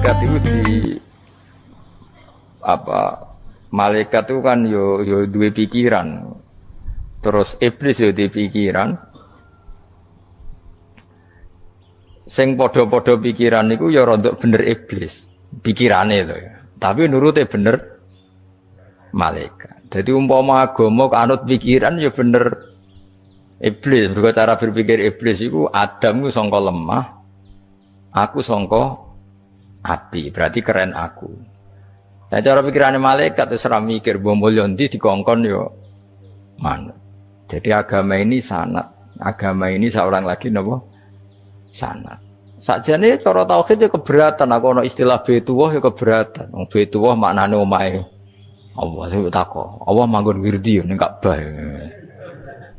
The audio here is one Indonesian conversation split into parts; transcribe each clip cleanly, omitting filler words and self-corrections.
malaikat itu malaikat itu kan yo duwe pikiran. Terus iblis yo duwe pikiran. Sing padha-padha pikiran niku ya rada bener iblis. Pikirane to ya. Tapi nurute bener malaikat. Jadi umpama agama kanut pikiran ya bener iblis. Mergo cara berpikir iblis iku Adam ku sangka lemah, aku sangka api. Berarti keren aku. Nah cara pikirane malaikat wis ora mikir mbok mulya ndi dikongkon ya manut. Jadi agama ini sanad. Agama ini seorang lagi napa? Sanad. Sakjane cara tauhid ya keberatan. Aku ana istilah Baitullah ya keberatan. Wong Baitullah maknane omahe Allah sing takok. Allah manggon wirdi ning Ka'bah.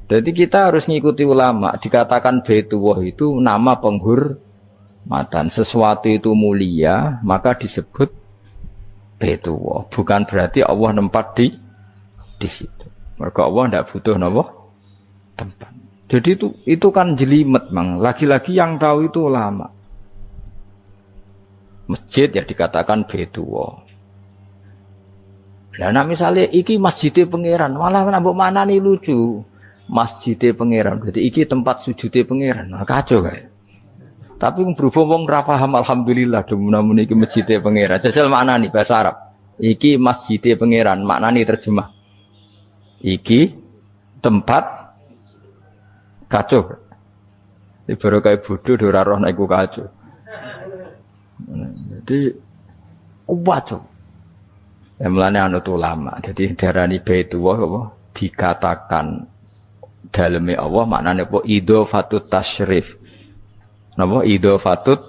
Jadi kita harus ngikuti ulama. Dikatakan Baitullah itu nama penghormatan. Sesuatu itu mulia, maka disebut Baitullah. Bukan berarti Allah nempat di situ. Mergo Allah ndak butuh napa? Tempat. Jadi itu kan jelimet, Mang. Lagi-lagi yang tahu itu ulama. Masjid ya dikatakan Baitullah. Lah nek misale iki masjidé pangeran, malah nek mbok manani lucu. Masjidé pangeran. Berarti iki tempat sujudé pangeran. Nah, kacau kae. Tapi berhubung wong ora paham alhamdulillah demun iki masjidé pangeran. Jajal maknani bahasa Arab. Iki masjidé pangeran, maknani terjemah. Iki tempat kacau. Ini baru kayak bodoh ora roh nek iku kacau. Jadi kacau. Ya mulane anut ulama. Jadi darani Baitullah apa dikatakan daleme Allah maknane apa idhofatut tasyrif. Napa idhofatut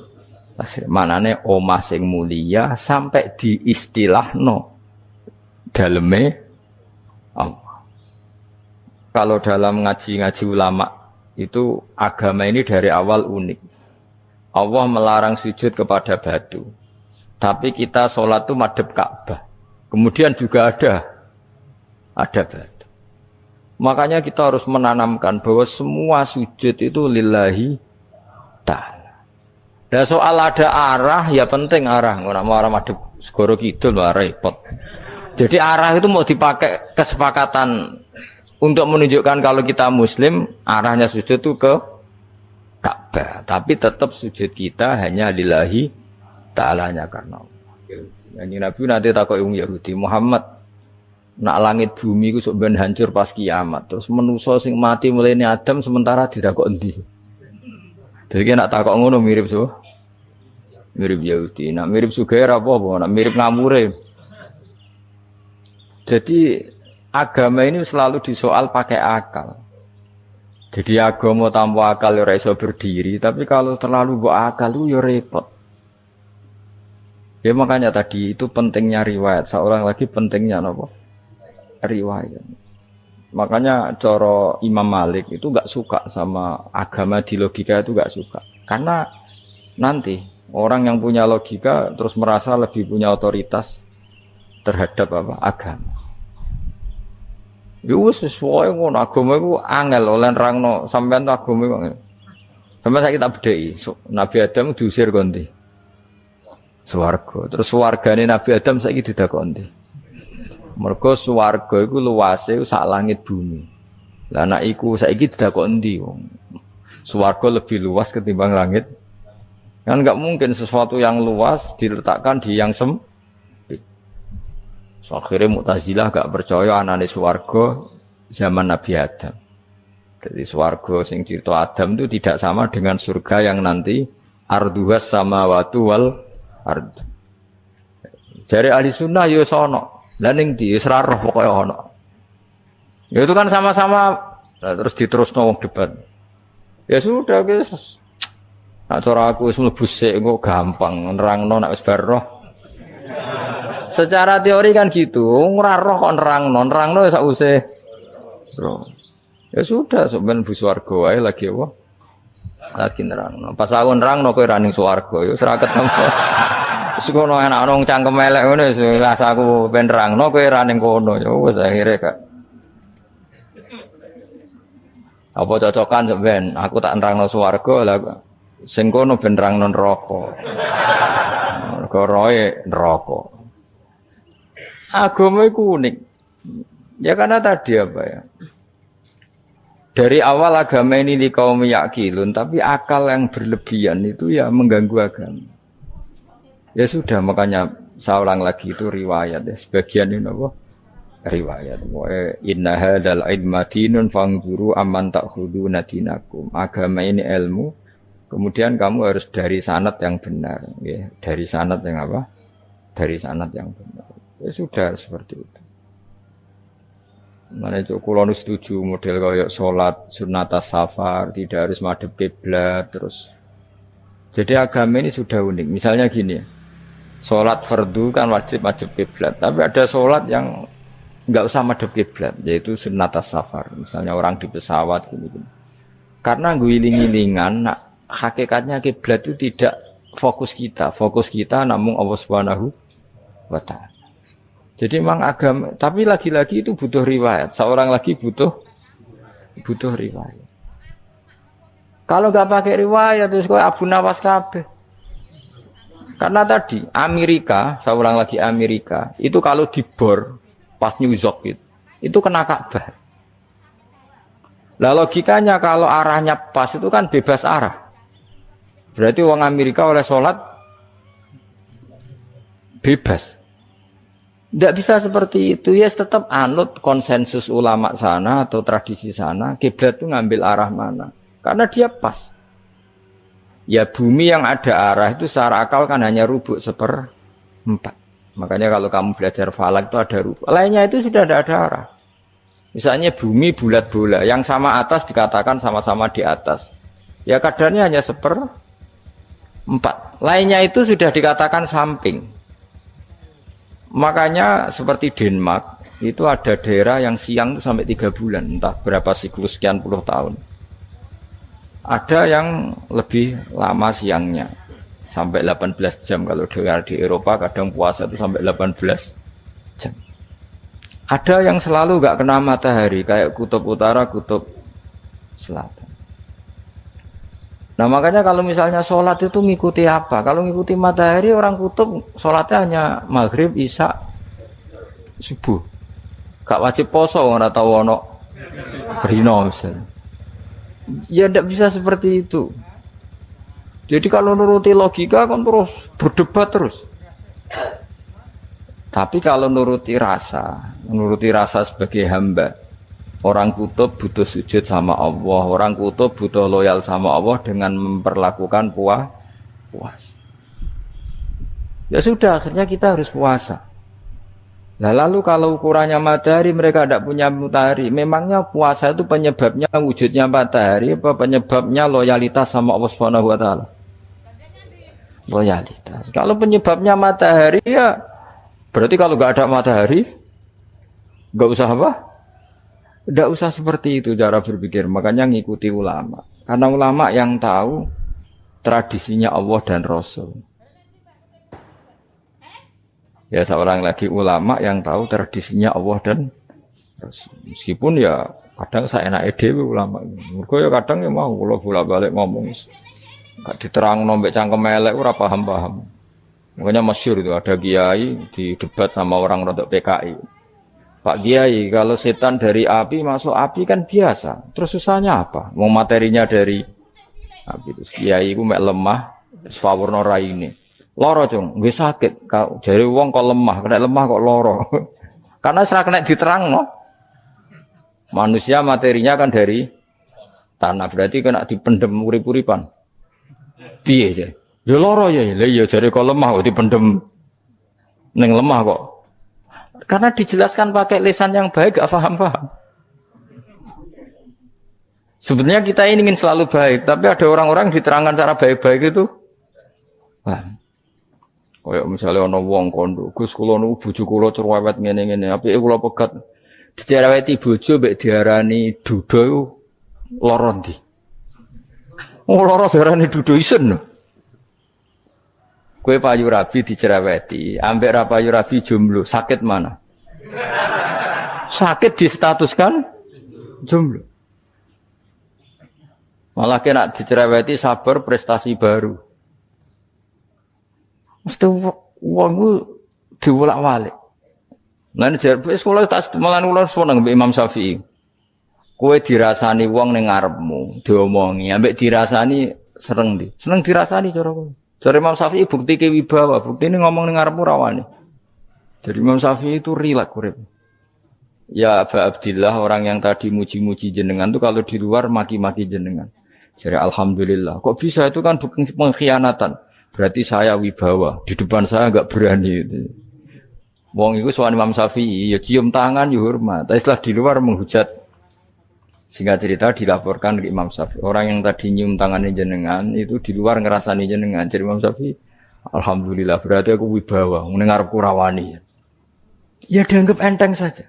tasyrif maknane omah sing mulia sampai diistilahno daleme Allah. Kalau dalam ngaji-ngaji ulama itu agama ini dari awal unik. Allah melarang sujud kepada batu. Tapi kita sholat itu madhep Ka'bah. Kemudian juga ada batu. Makanya kita harus menanamkan bahwa semua sujud itu lillahi ta'ala. Dan soal ada arah, ya penting arah. Nggak mau arah madhep segoro kidul, repot. Jadi arah itu mau dipakai kesepakatan untuk menunjukkan kalau kita muslim, arahnya sujud itu ke Ka'bah. Tapi tetap sujud kita hanya lillahi ta'alanya karena Allah. Yang Nabi nanti takut Yahudi, Muhammad, nak langit bumi itu sebenarnya hancur pas kiamat. Terus manusia sing mati mulai ini Adam sementara tidak kok endi. Jadi nak takut ngono mirip so, mirip Yahudi. Nak mirip Sugair apa? Nak mirip Ngamure. Jadi agama ini selalu disoal pakai akal. Jadi agama tanpa akal ya iso berdiri, tapi kalau terlalu bawa akal itu ya repot. Ya makanya tadi itu pentingnya riwayat. Seorang lagi pentingnya apa? Riwayat. Makanya cara Imam Malik itu gak suka sama agama di logika itu gak suka. Karena nanti orang yang punya logika terus merasa lebih punya otoritas terhadap apa? Agama. Ya wis sesuai ngono agama iku angel oleh nerangno sampean agama iku. Sampeyan saiki tak bedheki. Nabi Adam diusir kondi. Swarga. Terus swargane Nabi Adam saiki didakoni. Mergo swarga iku luase sak langit bumi. Lah nek iku saiki didakoni ndi wong. Swarga lebih luas ketimbang langit. Kan enggak mungkin sesuatu yang luas diletakkan di yang sempit. So, akhirnya Mu'tazilah gak percaya anane swarga zaman Nabi Adam. Jadi swarga sing cerita Adam itu tidak sama dengan surga yang nanti arduhas samawati wal ard. Jare ahli sunnah ya sono. Lah ning ndi wis ra roh pokoke ono. Ya itu kan sama-sama terus diterusno wong debat. Ya sudah guys. Nak cara aku wis mlebu sik kok gampang nerangno nek wis bar roh. Secara teori kan gitu, ora roh kok nerangno sak usih. Bro. Ya sudah, sampeyan bu swarga wae lagi apa? Lagi nerangno. Pas aku nerangno kowe ra ning swarga, ya ora ketemu. Wis kono enak nang cangkem elek ngono wis aku ben nerangno kowe ra ning kono. Ya wis akhire kak. Apa cocokan sampeyan? Aku tak nerangno swarga lah sing kono ben nerangno neraka. mergo roe neraka. Agama iku unik. Ya karena tadi apa ya? Dari awal agama ini di kaum yakilun, tapi akal yang berlebihan itu ya mengganggu agama. Ya sudah, makanya saya ulang lagi itu riwayat ya. Sebagian ini apa? Riwayat. Inna hadzal ilma dinun fanzuru amman ta'khuduna dinakum. Agama ini ilmu, kemudian kamu harus dari sanad yang benar, ya. Dari sanad yang apa? Dari sanad yang benar. Ya sudah seperti itu. Mana itu kula setuju model kayak salat sunat safar, tidak harus madhep kiblat terus. Jadi agama ini sudah unik. Misalnya gini, salat fardu kan wajib kiblat, tapi ada salat yang enggak usah madhep kiblat, yaitu sunat safar. Misalnya orang di pesawat gini. Karena guling-gilingan, hakikatnya kiblat itu tidak fokus kita. Fokus kita namun Allah Subhanahu wa ta'ala. Jadi memang agama, tapi lagi-lagi itu butuh riwayat. Seorang lagi butuh riwayat. Kalau nggak pakai riwayat terus kok Abu Nawas kabeh. Karena tadi Amerika, seorang lagi Amerika, itu kalau dibor pas New York itu kena Ka'bah. Lah logikanya kalau arahnya pas itu kan bebas arah. Berarti orang Amerika oleh sholat bebas. Tidak bisa seperti itu, ya tetap anut konsensus ulama sana atau tradisi sana, kiblat itu ngambil arah mana. Karena dia pas. Ya bumi yang ada arah itu secara akal kan hanya rubuk 1/4. Makanya kalau kamu belajar falak itu ada rubuk. Lainnya itu sudah tidak ada arah. Misalnya bumi bulat bola, yang sama atas dikatakan sama-sama di atas. Ya kadarnya hanya 1/4. Lainnya itu sudah dikatakan samping. Makanya seperti Denmark itu ada daerah yang siang itu sampai 3 bulan, entah berapa siklus sekian puluh tahun. Ada yang lebih lama siangnya sampai 18 jam. Kalau di Eropa kadang puasa itu sampai 18 jam. Ada yang selalu nggak kena matahari kayak kutub utara, kutub selatan. Nah makanya kalau misalnya sholat itu ngikuti apa? Kalau ngikuti matahari orang kutub sholatnya hanya maghrib, isya, subuh. Gak wajib poso orang tahu ono rino misalnya. Ya tidak bisa seperti itu. Jadi kalau nuruti logika kan terus berdebat terus. Tapi kalau nuruti rasa sebagai hamba. Orang kutub butuh sujud sama Allah, orang kutub butuh loyal sama Allah dengan memperlakukan puasa. Ya sudah, akhirnya kita harus puasa. Nah, lalu kalau ukurannya matahari, mereka tidak punya matahari. Memangnya puasa itu penyebabnya wujudnya matahari, apa penyebabnya loyalitas sama Allah Subhanahu wa ta'ala? Loyalitas. Kalau penyebabnya matahari ya, berarti kalau nggak ada matahari, nggak usah apa? Tidak usah seperti itu cara berpikir, makanya ngikuti ulama. Karena ulama yang tahu tradisinya Allah dan Rasul. Ya seorang lagi ulama yang tahu tradisinya Allah dan Rasul. Meskipun ya kadang saya enak dewe ulama. Mergo ya kadang ya mau kalau bolak-balik ngomong. Gak diterang nombek cangkem elek ora paham-paham. Makanya masyhur itu ada kiai di debat sama orang rodok PKI. Pak Kiai, kalau setan dari api masuk api kan biasa. Terus susahnya apa? Mau materinya dari api. Terus Kiai itu mek lemah, sawurna raine. Loro cung, nggih sakit. Jare wong kok lemah, kena lemah kok loro. Karena serak kena diterangno. Manusia materinya kan dari tanah, berarti kena dipendem urip-uripan. Piye ya? Ya loro ya. Lah ya jare kok lemah kok dipendem ning lemah kok. Karena dijelaskan pakai lisan yang baik, gak paham-paham. Sebenarnya kita ini ingin selalu baik, tapi ada orang-orang diterangkan cara baik-baik itu. Wah, kayak misalnya ono wong kondo, Gus kula nu bojo kula cerewet ngene-ngene, apike kula pegat dicereweti bojo mbek diarani duda lara ndi. Oh lara diarani duda isen. Kue payu rabi dicereweti, ambek ra payu rabi jomblo, sakit mana? Sakit distatuskan jomblo. Malah kena dicereweti sabar prestasi baru. Mesti wong ku diwolak-walik. Lan jarpe sekolah tak malan kula seneng mbek Imam Syafi'i. Kowe dirasani wong ning ngarepmu, diomongi, ambek dirasani seneng ndi? Seneng dirasani cara kowe. Cara Imam Syafi'i bukti kewibawa, buktine ngomong ning ngarepmu rawani. Jadi Imam Syafi'i itu rileks urip. Ya Aba Abdillah, orang yang tadi muji-muji jenengan itu kalau di luar maki-maki jenengan. Jadi alhamdulillah. Kok bisa itu kan bukan pengkhianatan. Berarti saya wibawa, di depan saya enggak berani gitu. Wong iku sowan Imam Syafi'i, ya cium tangan, ya hormat. Tapi setelah di luar menghujat. Singkat cerita dilaporkan ke Imam Syafi'i. Orang yang tadi nyium tangannya jenengan, itu di luar ngerasani jenengan. Jadi Imam Syafi'i, alhamdulillah, berarti aku wibawa, mendengar kurawani. Ya dianggap enteng saja.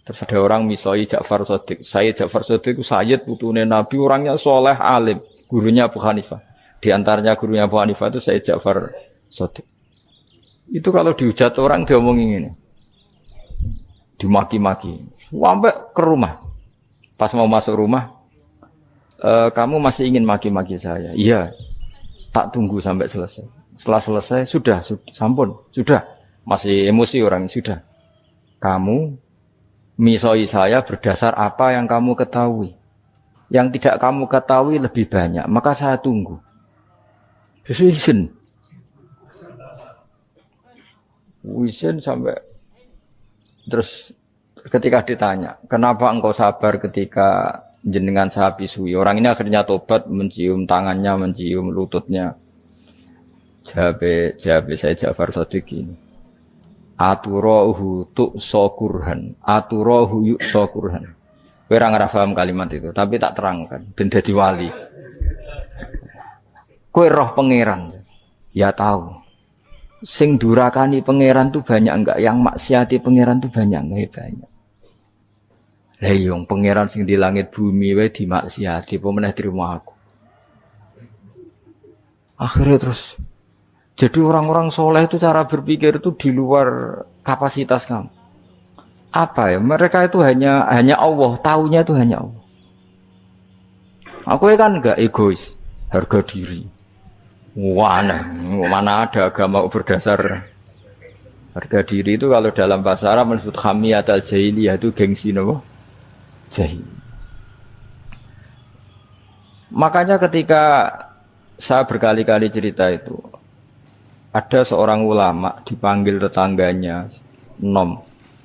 Terus ada orang misoi Ja'far Shadiq. Sayyid Ja'far Shadiq itu Sayyid putune Nabi, orangnya soleh, alim. Gurunya Abu Hanifah. Di antaranya gurunya Abu Hanifah itu Sayyid Ja'far Shadiq. Itu kalau dihujat orang diomongin ini, dimaki-maki, sampai ke rumah. Pas mau masuk rumah, kamu masih ingin maki-maki saya? Iya, tak tunggu sampai selesai. Setelah selesai, sudah, sampun, sudah. Masih emosi orang, sudah. Kamu misoi saya berdasar apa yang kamu ketahui. Yang tidak kamu ketahui lebih banyak, maka saya tunggu. Sesuai izin. Wisen sampai terus ketika ditanya, kenapa engkau sabar ketika jenengan saya pisui? Orang ini akhirnya tobat, mencium tangannya, mencium lututnya. Jawab saya Ja'far Shadiq ini. Aturahu tu'sokurhan, aturahu yu'sokurhan. Kowe ora ngrafaham kalimat itu, tapi tak terangkan ben dadi wali. Kowe roh pangeran. Ya tahu. Sing durakani pangeran tuh banyak enggak, yang maksiati pangeran tuh banyak enggak? Banyak. Lah yung pangeran sing di langit bumi wae dimaksiati, apa meneh terima aku. Akhirnya terus jadi orang-orang soleh itu cara berpikir itu di luar kapasitas kamu. Apa ya? Mereka itu hanya Allah, taunya itu hanya Allah. Aku kan enggak egois, harga diri. Mana ada agama berdasar harga diri itu. Kalau dalam bahasa Arab disebut hamiyat al-jahiliyah, itu gengsi nopo jahil. Makanya ketika saya berkali-kali cerita itu, ada seorang ulama dipanggil tetangganya,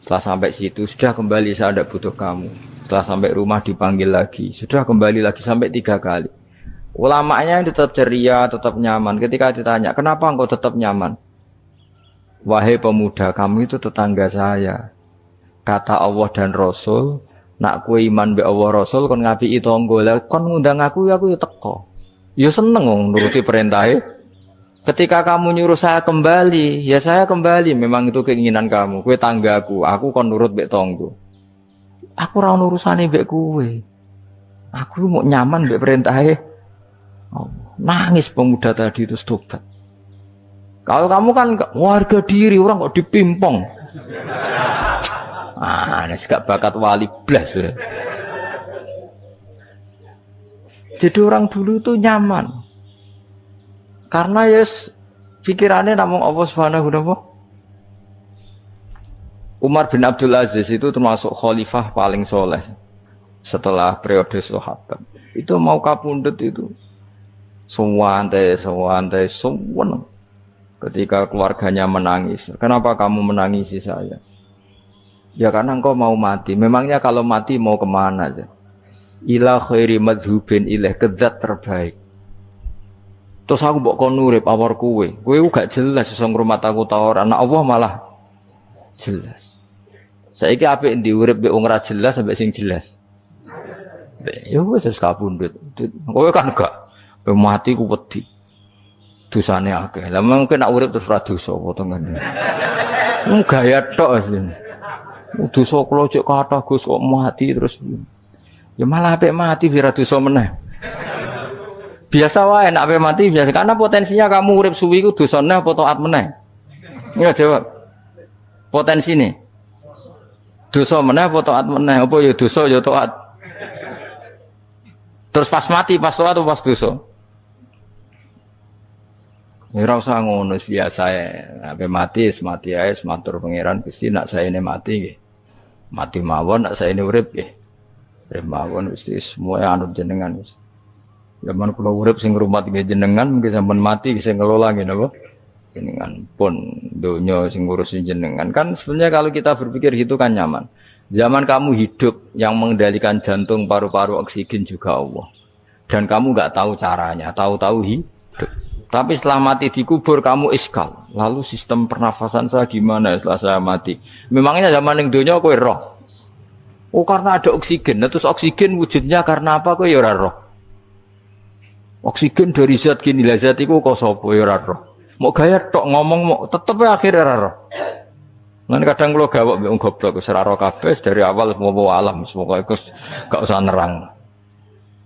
setelah sampai situ, sudah kembali, saya tidak butuh kamu. Setelah sampai rumah dipanggil lagi, sudah kembali lagi sampai 3 kali. Ulamanya yang tetap ceria, tetap nyaman. Ketika ditanya, kenapa engkau tetap nyaman? Wahai pemuda, kamu itu tetangga saya. Kata Allah dan Rasul, nak kue iman be Allah Rasul, kon ngapi tangga, lah kon ngundang aku ya teko. Ya seneng nuruti perintahnya. Ketika kamu nyuruh saya kembali, ya saya kembali. Memang itu keinginan kamu. Kue tanggaku, aku kon nurut be tangga. Aku ora urusane mbek kowe. Aku mau nyaman mbek perintahnya. Oh, nangis pemuda tadi itu tobat. Kalau kamu kan warga diri, orang kok dipimpong. Ini gak bakat wali blas. Jadi orang dulu itu nyaman. Karena pikirannya namun Allah Subhanahu wa ta'ala. Umar bin Abdul Aziz itu termasuk khalifah paling soleh setelah periode sahabat. Itu mau kapundhut itu santai. Ketika keluarganya menangis, kenapa kamu menangisi saya? Ya karena engkau mau mati. Memangnya kalau mati mau kemana aja? Ila khairi madhubin ilaih, kedat terbaik. Terus aku mbok kon urip awar kowe gak jelas iso ngrumat aku ta ora. Anak Allah malah jelas. Saiki apik ndi urip mbek wong ora jelas sampai sing jelas. Ya wis kapundhut. Kowe kan gak mati ku wedi. Dosane akeh. Lah mungkin nek urip terus ra dosa apa to ngene. Gaya tok asline. Dosa kula cek kathah Gus kok mati terus. Ya malah apik mati biar dosa meneh. Biasa wae nek apik mati biasa karena potensinya kamu urip suwi ku dosane apa taat meneh. Ya jawab. Potensine. Dosa meneh apa taat meneh? Apa ya dosa ya taat. Terus pas mati pas taat atau pas dosa? ora usah ngono biasa ya. Sampai mati ae matur pangeran Gusti nak saene mati nggih. Mati mawon nak saene urip nggih. Urip mawon Gusti semua anut jenengan wis. Zaman kula urip sing ngrumat nggih jenengan mungkin sampean mati sing ngelola nggih napa? Jenengan pun donya sing ngurusin jenengan. Kan sebenarnya kalau kita berpikir gitu kan nyaman. Zaman kamu hidup yang mengendalikan jantung, paru-paru, oksigen juga Allah. Dan kamu nggak tahu caranya, tahu-tahu hidup. Tapi setelah mati dikubur kamu iskal. Lalu sistem pernafasan saya gimana setelah saya mati? Memangnya zaman yang dunia kowe roh. Oh karena ada oksigen. Nah, terus oksigen wujudnya karena apa kowe ya ora roh. Oksigen dari zat gini lah zat iku kok sapa ya ora roh. Mau gaya tok ngomong mau tetep akhirnya ora roh. Lan kadang kula gawok mbek wong goblok wis ora roh kabeh dari awal mau alam semoga iku gak usah nerang.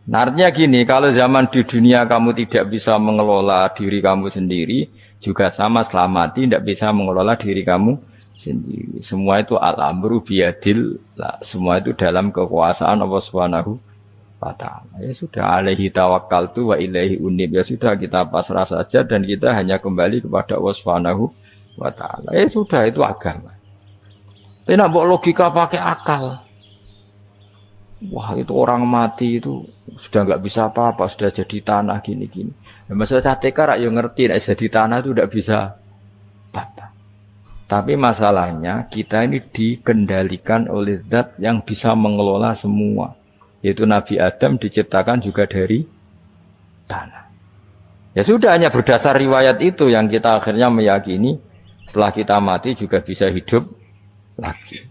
Nah, artinya gini, kalau zaman di dunia kamu tidak bisa mengelola diri kamu sendiri, juga sama setelah mati tidak bisa mengelola diri kamu sendiri. Semua itu al-amru biyadil, semua itu dalam kekuasaan Allah Subhanahu wa ta'ala. Ya sudah, alaihi tawakkaltu wa ilaihi unib. Ya sudah, kita pasrah saja dan kita hanya kembali kepada Allah Subhanahu wa ta'ala. Ya sudah, itu agama. Tapi nak bawa logika pakai akal. Wah itu orang mati itu sudah nggak bisa apa-apa, sudah jadi tanah gini-gini. Nah, masalah catekar yang ngerti, nah, jadi tanah itu tidak bisa apa-apa. Tapi masalahnya kita ini dikendalikan oleh zat yang bisa mengelola semua. Yaitu Nabi Adam diciptakan juga dari tanah. Ya sudah hanya berdasar riwayat itu yang kita akhirnya meyakini setelah kita mati juga bisa hidup lagi.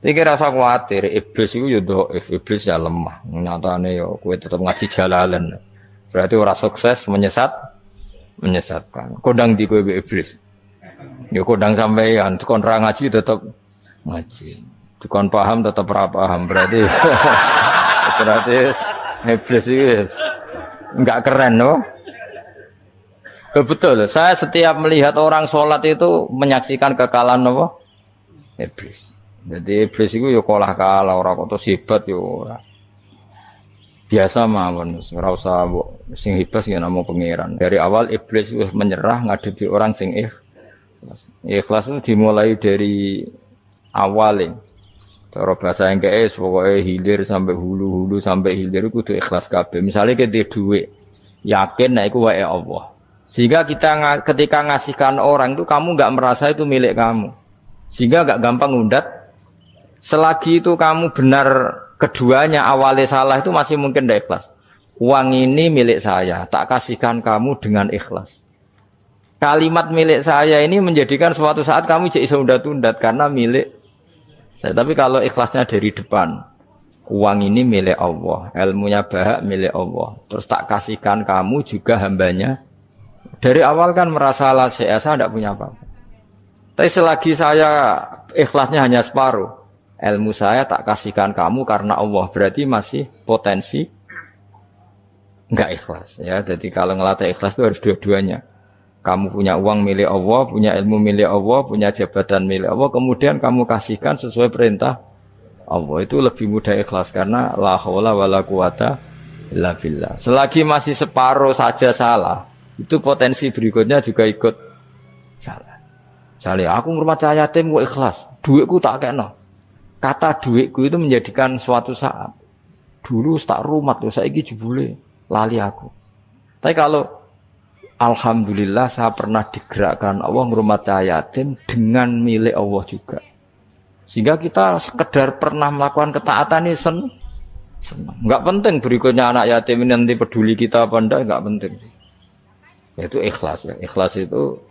Iki rasa khawatir, iblis itu ya iblis ya lemah. Nyatane ya kowe tetap ngaji jalalan. Berarti ora sukses menyesatkan. Kodang di kowe iblis. Ya kodang sampean, kon ra ngaji tetap ngaji. Kon paham tetap ora paham. Berarti iblis itu enggak keren loh. Betul, saya setiap melihat orang sholat itu menyaksikan kekalahan apa? Iblis. Jadi iblis itu ya kalah ora kok hebat yo ora. Biasa mawon, ora usah sing hebat ya namung pangeran. Dari awal iblis wis menyerah ngadepi orang sing ikhlas. Ikhlas itu dimulai dari awal. Cara bahasa Inggris pokoknya hilir sampai hulu sampai hilir itu kudu ikhlas kabeh. Misalnya kita duit, yakin nek iku wae Allah. Sehingga kita ketika ngasihkan orang itu kamu enggak merasa itu milik kamu. Sehingga enggak gampang ngundat. Selagi itu kamu benar keduanya awalnya salah itu masih mungkin tidak ikhlas. Uang ini milik saya, tak kasihkan kamu dengan ikhlas. Kalimat milik saya ini menjadikan suatu saat kamu jadi undat-undat karena milik saya. Tapi kalau ikhlasnya dari depan, uang ini milik Allah, ilmunya bahak milik Allah. Terus tak kasihkan kamu juga hambanya. Dari awal kan merasa saya tidak punya apa-apa. Tapi selagi saya ikhlasnya hanya separuh. Ilmu saya tak kasihkan kamu karena Allah, berarti masih potensi enggak ikhlas ya. Jadi kalau ngelatih ikhlas itu harus dua-duanya. Kamu punya uang milik Allah, punya ilmu milik Allah, punya jabatan milik Allah, kemudian kamu kasihkan sesuai perintah Allah, itu lebih mudah ikhlas karena la haula wala quwata illa billah. Selagi masih separuh saja salah, itu potensi berikutnya juga ikut salah. Misalnya aku ngurmat yatim kok ikhlas, duitku tak kena. Kata duitku itu menjadikan suatu saat. Dulu tak rumat loh, saiki jebule lali aku. Tapi kalau alhamdulillah saya pernah digerakkan Allah ngrumat yatim dengan milik Allah juga. Sehingga kita sekedar pernah melakukan ketaatan ini senang. Enggak penting berikutnya anak yatim ini nanti peduli kita apa enggak, enggak penting. Itu ikhlas ya. Ikhlas itu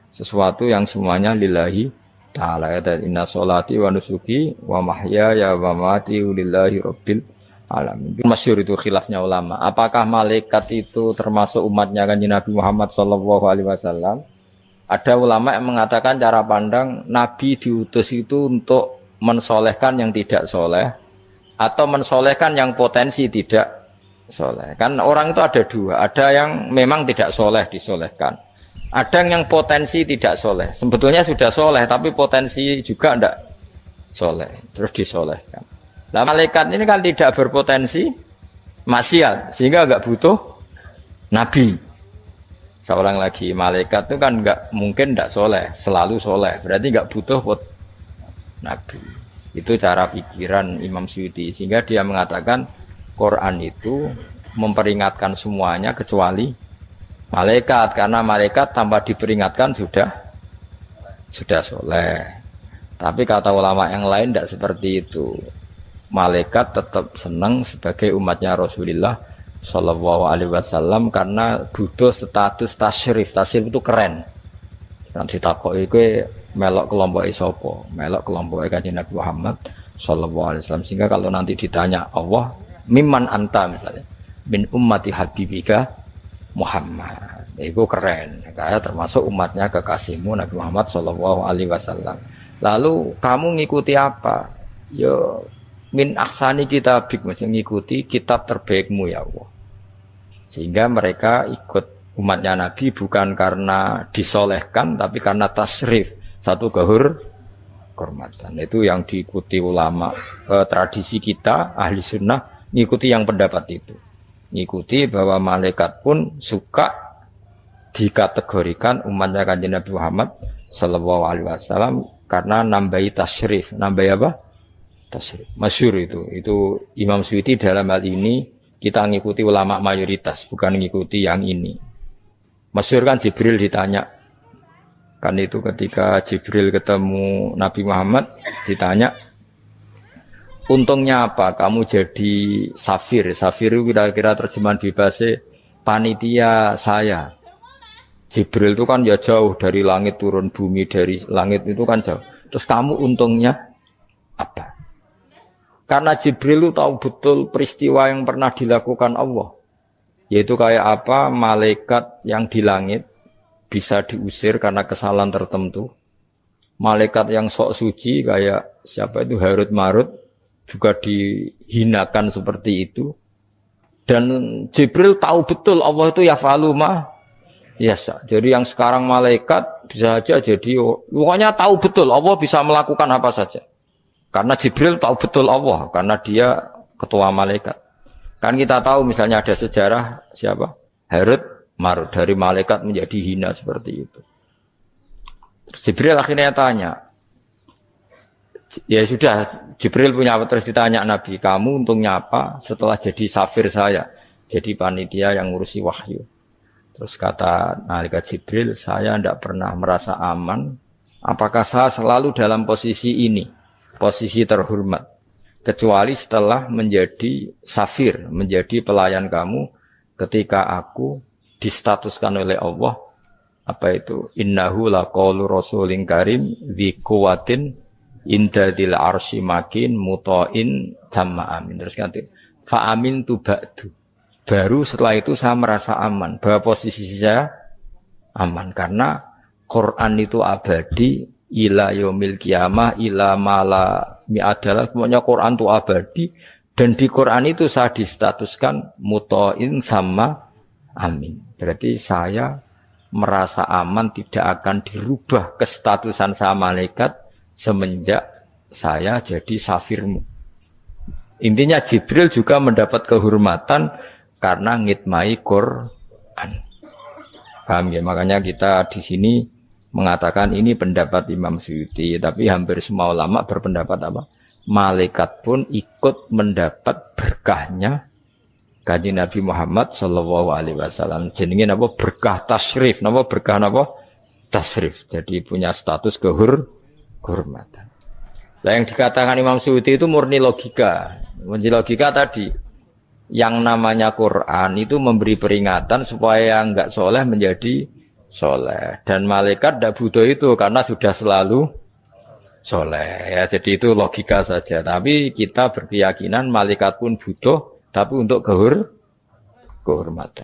sesuatu yang semuanya lillahi ta'ala. Ya, inna sholati wa nusuki wa mahyaya wa mamati lillahi rabbil alamin. Masyhur itu khilafnya ulama. Apakah malaikat itu termasuk umatnya Kanjeng Nabi Muhammad sallallahu alaihi wasallam? Ada ulama yang mengatakan cara pandang Nabi diutus itu untuk mensolehkan yang tidak soleh atau mensolehkan yang potensi tidak soleh. Kan orang itu ada dua, ada yang memang tidak soleh disolehkan. Ada yang potensi tidak soleh, sebetulnya sudah soleh tapi potensi juga tidak soleh, terus disolehkan. Nah malaikat ini kan tidak berpotensi maksiat, sehingga agak butuh nabi. Seorang lagi malaikat itu kan nggak mungkin nggak soleh, selalu soleh. Berarti nggak butuh nabi. Itu cara pikiran Imam Suyuti. Sehingga dia mengatakan Quran itu memperingatkan semuanya kecuali malaikat. Karena malaikat tanpa diperingatkan sudah soleh. Tapi kata ulama yang lain tidak seperti itu. Malaikat tetap senang sebagai umatnya Rasulullah Shallallahu Alaihi Wasallam karena butuh status tasyrif. Tasyrif itu keren. Nanti ditakoki kowe melok kelompok isopo, melok kelompok Kanjeng Nabi Muhammad Shallallahu Alaihi Wasallam. Sehingga kalau nanti ditanya Allah, mimman anta misalnya, min ummati habibika Muhammad, itu keren. Kayak termasuk umatnya kekasihmu Nabi Muhammad Shallallahu Alaihi Wasallam. Lalu kamu ngikuti apa? Yo min ahsani kitabik, macam ngikuti kitab terbaikmu ya Allah. Sehingga mereka ikut umatnya Nabi bukan karena disolehkan, tapi karena tasrif, satu kehormatan. Itu yang diikuti ulama. Tradisi kita ahli sunnah ngikuti yang pendapat itu, ngikuti bahwa malaikat pun suka dikategorikan umatnya Kanjeng Nabi Muhammad Sallallahu Alaihi Wasallam karena nambahi tasrif. Nambahi apa? Tasrif. Masyhur itu Imam Suyuti dalam hal ini kita ngikuti ulama mayoritas, bukan ngikuti yang ini. Masyhur kan Jibril ditanya, kan itu ketika Jibril ketemu Nabi Muhammad ditanya, untungnya apa kamu jadi safir? Safir itu kira-kira terjemahan bebasnya panitia saya. Jibril itu kan ya jauh dari langit turun bumi, dari langit itu kan jauh. Terus kamu untungnya apa? Karena Jibril itu tahu betul peristiwa yang pernah dilakukan Allah. Yaitu kayak apa malaikat yang di langit bisa diusir karena kesalahan tertentu. Malaikat yang sok suci kayak siapa itu Harut Marut juga dihinakan seperti itu. Dan Jibril tahu betul Allah itu yaf'alu ma yasha. Jadi yang sekarang malaikat bisa saja jadi pokoknya tahu betul Allah bisa melakukan apa saja. Karena Jibril tahu betul Allah, karena dia ketua malaikat. Kan kita tahu misalnya ada sejarah siapa? Harut Marut, dari malaikat menjadi hina seperti itu. Terus Jibril akhirnya tanya, ya sudah, Jibril punya apa? Terus ditanya Nabi, kamu untungnya apa setelah jadi safir saya, jadi panitia yang ngurusi wahyu. Terus kata malaikat Jibril, saya tidak pernah merasa aman. Apakah saya selalu dalam posisi ini? Posisi terhormat, kecuali setelah menjadi safir, menjadi pelayan kamu ketika aku distatuskan oleh Allah apa itu innahu laqaulu rasulin karim dzi quwwatin inda dil arsy makin muta'in tamma amin. Terus ganti fa amin tu ba'du, baru setelah itu saya merasa aman bahwa posisi saya aman karena Quran itu abadi ila yaumil qiyamah ila mala mi'adalah, semuanya Quran itu abadi dan di Quran itu saya distatuskan muta'in sama amin. Berarti saya merasa aman, tidak akan dirubah kestatusan saya malaikat semenjak saya jadi safirmu. Intinya Jibril juga mendapat kehormatan karena ngitmai Quran. Paham ya? Makanya kita di sini mengatakan ini pendapat Imam Suyuti, tapi hampir semua ulama berpendapat apa? Malaikat pun ikut mendapat berkahnya Kanjeng Nabi Muhammad Shallallahu Alaihi Wasallam. Jenenge apa? Berkah tasrif, apa berkah apa? Tasrif. Jadi punya status kehormatan. Nah, yang dikatakan Imam Suyuti itu murni logika. Murni logika tadi, yang namanya Quran itu memberi peringatan supaya yang enggak soleh menjadi soleh, dan malaikat tidak butuh itu karena sudah selalu soleh ya. Jadi itu logika saja, tapi kita berkeyakinan malaikat pun butuh, tapi untuk kehormatan.